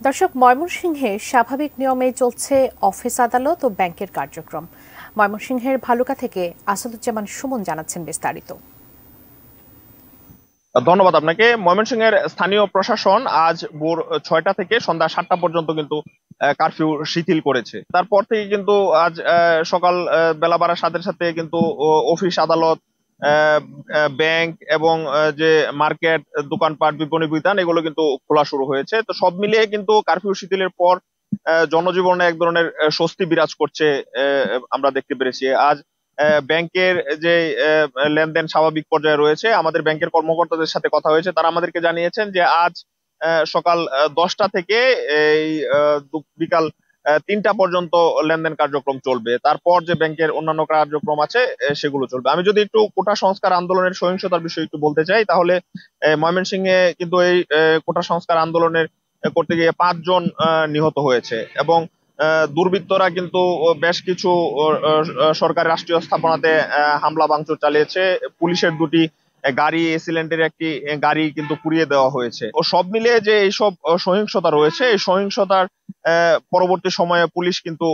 দর্শক, ময়মনসিংহে স্বাভাবিক নিয়মে চলছে অফিস, আদালত ও ব্যাংকের কার্যক্রম। ময়মনসিংহের ভালুকা থেকে আসাদুজ্জামান সুমন জানাচ্ছেন বিস্তারিত। ধন্যবাদ আপনাকে। ময়মনসিংহের স্থানীয় প্রশাসন আজ ভোর 6টা থেকে সন্ধ্যা 7টা পর্যন্ত কিন্তু কারফিউ শিথিল করেছে। তারপর থেকে কিন্তু আজ সকাল বেলা বাড়ার সাথে সাথে কিন্তু অফিস, আদালত, ব্যাংক এবং যে মার্কেট, দোকানপাট, বিপণী বিতান এগুলো কিন্তু খোলা শুরু হয়েছে। তো সব মিলিয়ে কিন্তু কারফিউ শিথিলের পর জনজীবনে এক ধরনের স্বস্তি বিরাজ করছে। আমরা দেখতে পেরেছি আজ ব্যাংকের যে লেনদেন স্বাভাবিক পর্যায়ে রয়েছে। আমাদের ব্যাংকের কর্মকর্তাদের সাথে কথা হয়েছে, তারা আমাদেরকে জানিয়েছেন যে আজ সকাল 10টা থেকে এই বিকাল 3টা পর্যন্ত লেনদেন কার্যক্রম চলবে। তারপর যে ব্যাংকের অন্যান্য কার্যক্রম আছে সেগুলো চলবে। আমি যদি একটু কোটা সংস্কার আন্দোলনের সহিংসতার বিষয়ে একটু বলতে চাই, তাহলে ময়মনসিংহে কিন্তু এই কোটা সংস্কার আন্দোলনের করতে গিয়ে 5 জন নিহত হয়েছে এবং দুর্বৃত্তরা কিন্তু বেশ কিছু সরকারি রাষ্ট্রীয় স্থাপনাতে হামলা ভাঙচুর চালিয়েছে। পুলিশের দুটি গাড়ি, এসিলেন্টের একটি গাড়ি কিন্তু পুড়িয়ে দেওয়া হয়েছে। ও সব মিলিয়ে যে এইসব সহিংসতা রয়েছে, এই সহিংসতার পরবর্তী সময়ে পুলিশ কিন্তু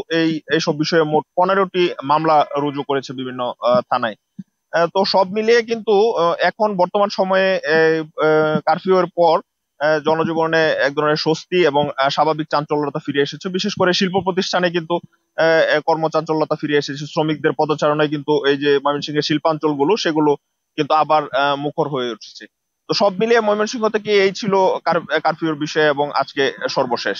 এইসব বিষয়ে মোট 15টি মামলা রুজু করেছে বিভিন্ন থানায়। তো সব মিলিয়ে কিন্তু এখন বর্তমান সময়ে কারফিউ এর পর জনজীবনে এক ধরনের স্বস্তি এবং স্বাভাবিক চাঞ্চল্যতা ফিরে এসেছে। বিশেষ করে শিল্প প্রতিষ্ঠানে কিন্তু কর্মচাঞ্চল্যতা ফিরে এসেছে। শ্রমিকদের পদচারণায় কিন্তু এই যে ময়মনসিংহের শিল্পাঞ্চলগুলো সেগুলো কিন্তু আবার মুখর হয়ে উঠেছে। তো সব মিলিয়ে ময়মনসিংহ থেকে এই ছিল কারফিউর বিষয় এবং আজকে সর্বশেষ।